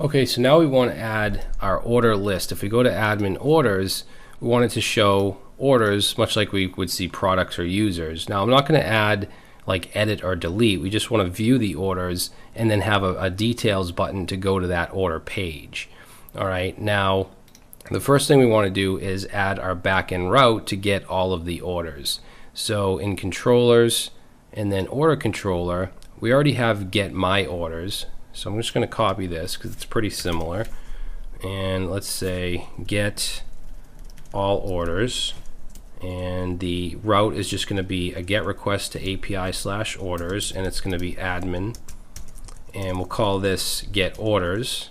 Okay, so now we want to add our order list. If we go to admin orders, we want it to show orders much like we would see products or users. Now I'm not going to add like edit or delete. We just want to view the orders and then have a details button to go to that order page. All right, now the first thing we want to do is add our backend route to get all of the orders. So in controllers and then order controller, we already have get my orders. So I'm just going to copy this because it's pretty similar. And let's say get all orders. And the route is just going to be a get request to API/orders, and it's going to be admin. And we'll call this get orders.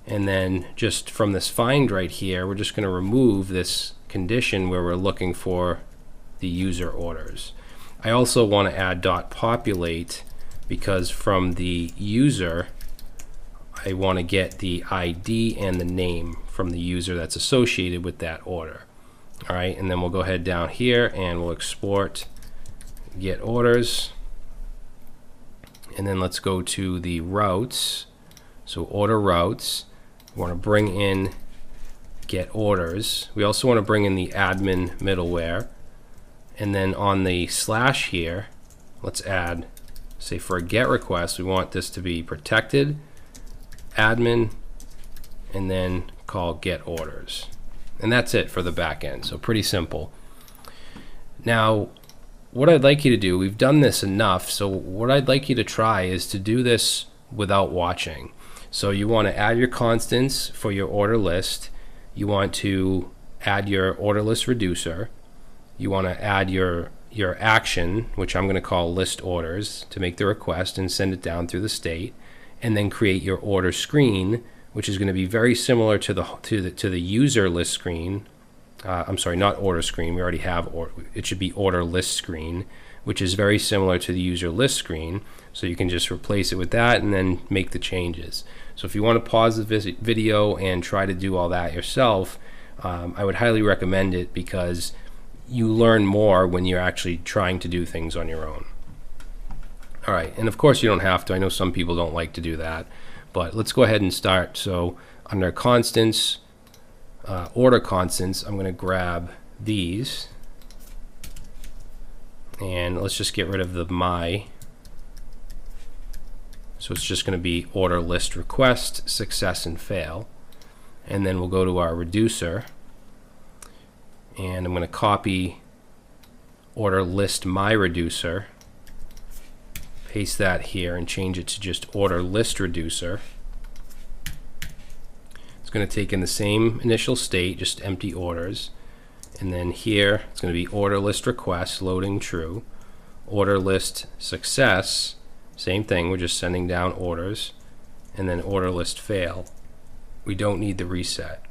And then just from this find right here, we're just going to remove this condition where we're looking for the user orders. I also want to add .populate because from the user, I want to get the ID and the name from the user that's associated with that order. All right, and then we'll go ahead down here and we'll export get orders. And then let's go to the routes. So order routes. We want to bring in get orders. We also want to bring in the admin middleware. And then on the slash here, let's add, say for a get request, we want this to be protected, admin, and then call get orders. And that's it for the back end. So pretty simple. Now, what I'd like you to do, we've done this enough, so what I'd like you to try is to do this without watching. So you want to add your constants for your order list. You want to add your order list reducer. You want to add your action, which I'm going to call list orders, to make the request and send it down through the state, and then create your order screen, which is going to be very similar to the user list screen. I'm sorry, not order screen. We already have it should be order list screen, which is very similar to the user list screen. So you can just replace it with that and then make the changes. So if you want to pause the video and try to do all that yourself, I would highly recommend it because you learn more when you're actually trying to do things on your own. All right, and of course you don't have to. I know some people don't like to do that, but let's go ahead and start. So under constants, order constants, I'm going to grab these, and let's just get rid of the my. So it's just going to be order list request, success, and fail. And then we'll go to our reducer, and I'm going to copy order list my reducer, paste that here, and change it to just order list reducer. It's going to take in the same initial state, just empty orders. And then here it's going to be order list request, loading true. Order list success, same thing, we're just sending down orders. And then order list fail. We don't need the reset.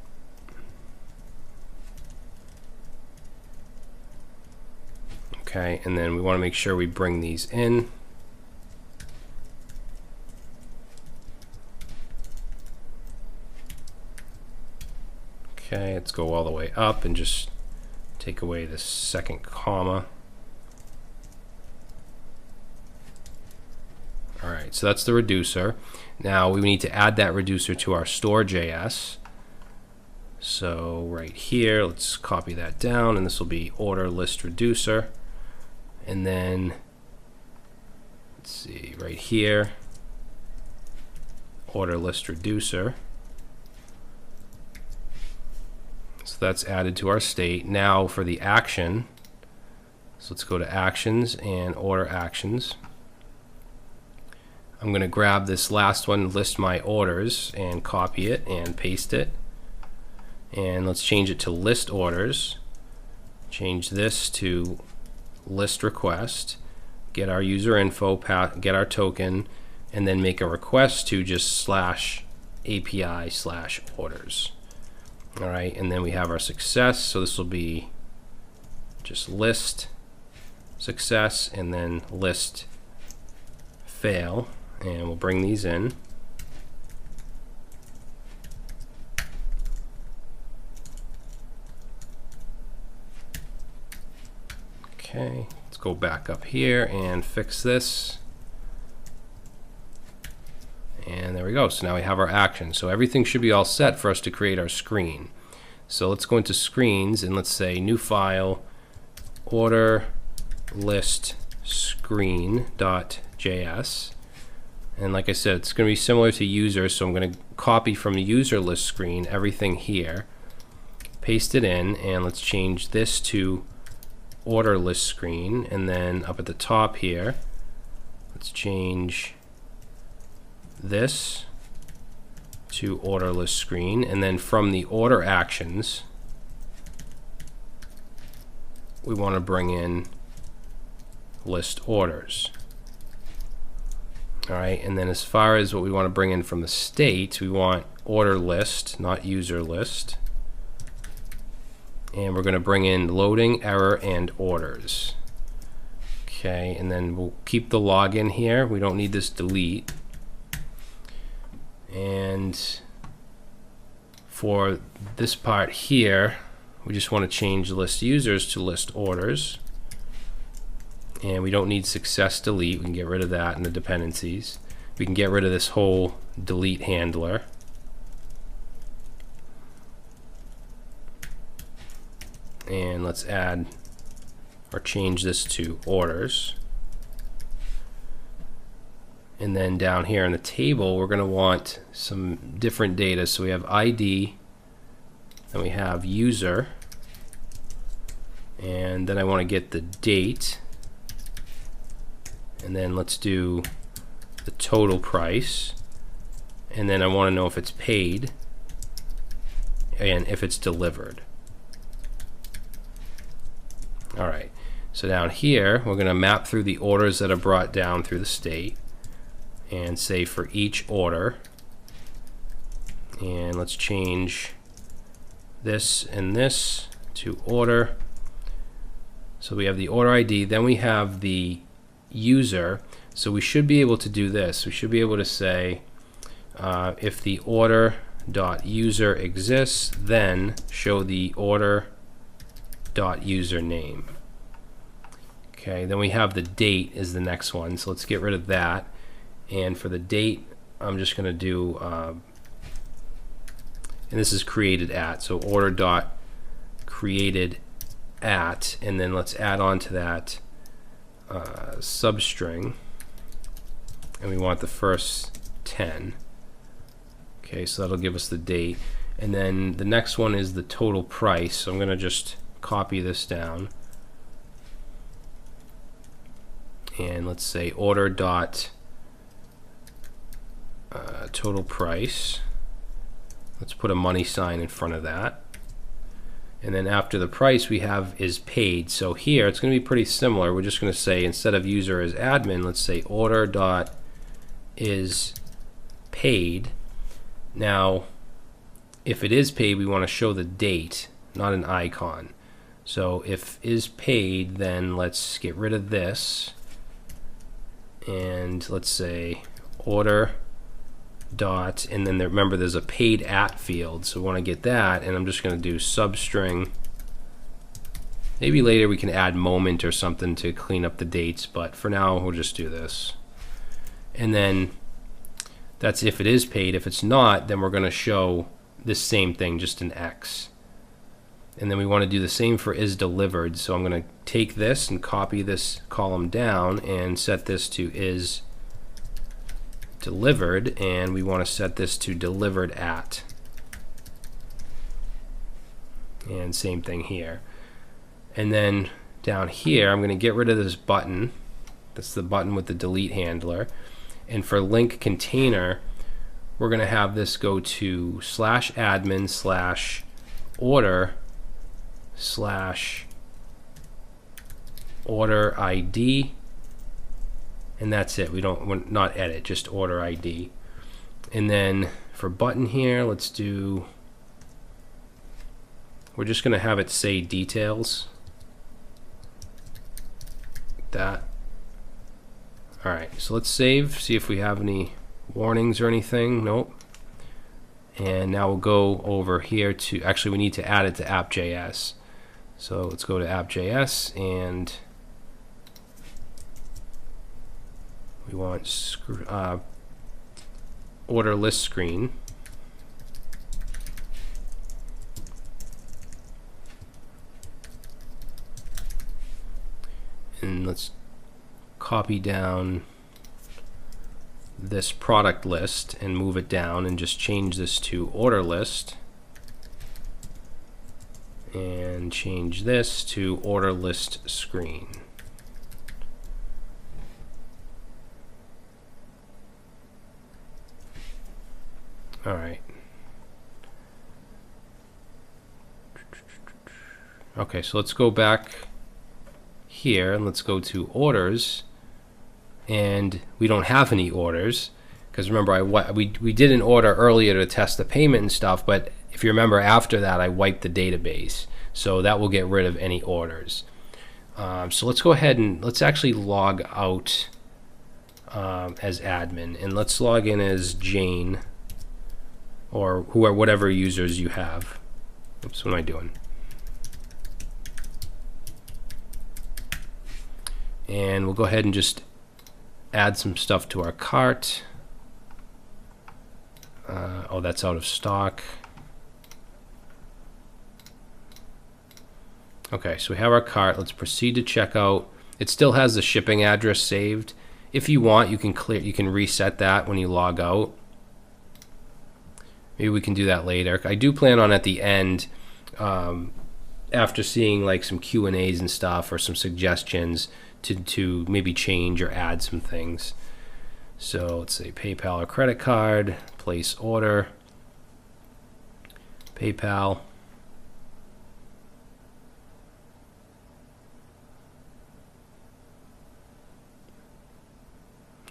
Okay, and then we want to make sure we bring these in. Okay, let's go all the way up and just take away this second comma. All right, so that's the reducer. Now we need to add that reducer to our store.js. So right here, let's copy that down, and this will be order list reducer. And then, let's see, right here, order list reducer. So that's added to our state. Now for the action, so let's go to actions and order actions. I'm going to grab this last one, list my orders, and copy it and paste it. And let's change it to list orders. Change this to list request. Get our user info, get our token, and then make a request to just /API/orders. All right, and then we have our success. So this will be just list success and then list fail. And we'll bring these in. Okay, let's go back up here and fix this. And there we we go. So now we have our action. So everything should be all set for us to create our screen. So let's go into screens and let's say new file, order list screen.js. And like I said, it's going to be similar to user, so I'm going to copy from the user list screen everything here, paste it in, and let's change this to order list screen. And then up at the top here, let's change this to order list screen. And then from the order actions, we want to bring in list orders. All right, and then as far as what we want to bring in from the state, we want order list, not user list. And we're going to bring in loading, error, and orders. Okay, and then we'll keep the login here. We don't need this delete. And for this part here, we just want to change list users to list orders. And we don't need success delete. We can get rid of that in the dependencies. We can get rid of this whole delete handler. And let's add or change this to orders. And then down here in the table, we're going to want some different data. So we have ID, then we have user, and then I want to get the date. And then let's do the total price. And then I want to know if it's paid and if it's delivered. All right, so down here, we're going to map through the orders that are brought down through the state and say for each order. And let's change this and this to order. So we have the order ID, then we have the user. So we should be able to do this. We should be able to say if the order.user exists, then show the order.username. Okay, then we have the date is the next one. So let's get rid of that. And for the date, I'm just going to do, and this is created at. So order.created at, and then let's add on to that substring, and we want the first 10. Okay, so that'll give us the date. And then the next one is the total price. So I'm going to just copy this down. And let's say order dot total price. Let's put a money sign in front of that. And then after the price we have is paid. So here it's going to be pretty similar. We're just going to say instead of user as admin, let's say order dot is paid. Now if it is paid, we want to show the date, not an icon. So if is paid, then let's get rid of this, and let's say order dot, and then remember there's a paid at field, so we want to get that, and I'm just going to do substring. Maybe later we can add moment or something to clean up the dates, but for now we'll just do this. And then that's if it is paid. If it's not, then we're going to show this same thing, just an X. And then we want to do the same for is delivered, so I'm going to take this and copy this column down and set this to is delivered, and we want to set this to delivered at, and same thing here. And then down here I'm going to get rid of this button. That's the button with the delete handler. And for link container, we're going to have this go to /admin/order/order ID, and that's it. We're not edit, just order ID. And then for button here, we're just going to have it say details. That. All right, so let's save, see if we have any warnings or anything. Nope. And now we'll go over here to, actually we need to add it to app.js. So let's go to app.js, and we want order list screen. And let's copy down this product list and move it down and just change this to order list. And change this to order list screen. All right. Okay, so let's go back here and let's go to orders, and we don't have any orders because remember we did an order earlier to test the payment and stuff, but if you remember after that I wiped the database, so that will get rid of any orders. So let's go ahead and let's actually log out as admin, and let's log in as Jane or whatever users you have. Oops, what am I doing? And we'll go ahead and just add some stuff to our cart. Oh, that's out of stock. Okay, so we have our cart. Let's proceed to checkout. It still has the shipping address saved. If you want, you can reset that when you log out. Maybe we can do that later. I do plan on at the end, after seeing like some Q&As and stuff or some suggestions, to maybe change or add some things. So let's say PayPal or credit card, place order, PayPal.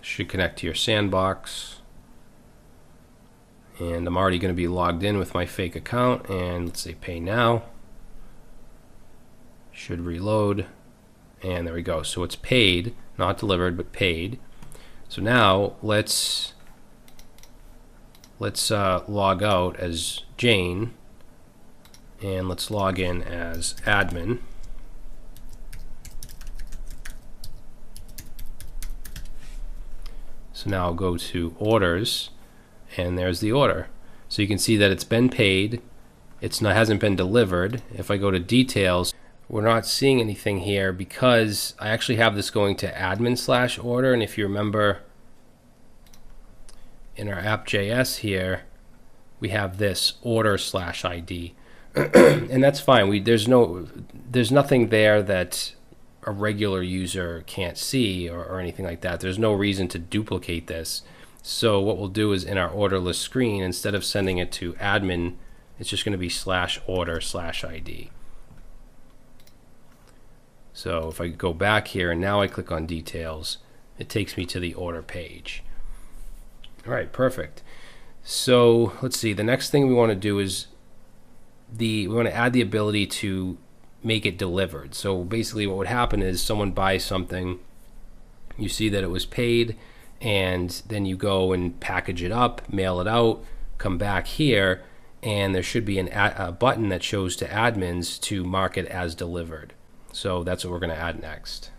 Should connect to your sandbox. And I'm already going to be logged in with my fake account, and let's say pay now. Should reload, and there we go. So it's paid, not delivered, but paid. So now let's log out as Jane, and let's log in as admin. So now I'll go to orders, and there's the order. So you can see that it's been paid. Hasn't been delivered. If I go to details, we're not seeing anything here because I actually have this going to admin/order. And if you remember in our app.js here, we have this order/ID, and that's fine. There's nothing there that a regular user can't see or anything like that. There's no reason to duplicate this. So what we'll do is in our order list screen, instead of sending it to admin, it's just going to be /order/ID. So if I go back here and now I click on details, it takes me to the order page. All right, perfect. So let's see. The next thing we want to do is we want to add the ability to make it delivered. So basically what would happen is someone buys something, you see that it was paid, and then you go and package it up, mail it out, come back here, and there should be a button that shows to admins to mark it as delivered. So that's what we're going to add next.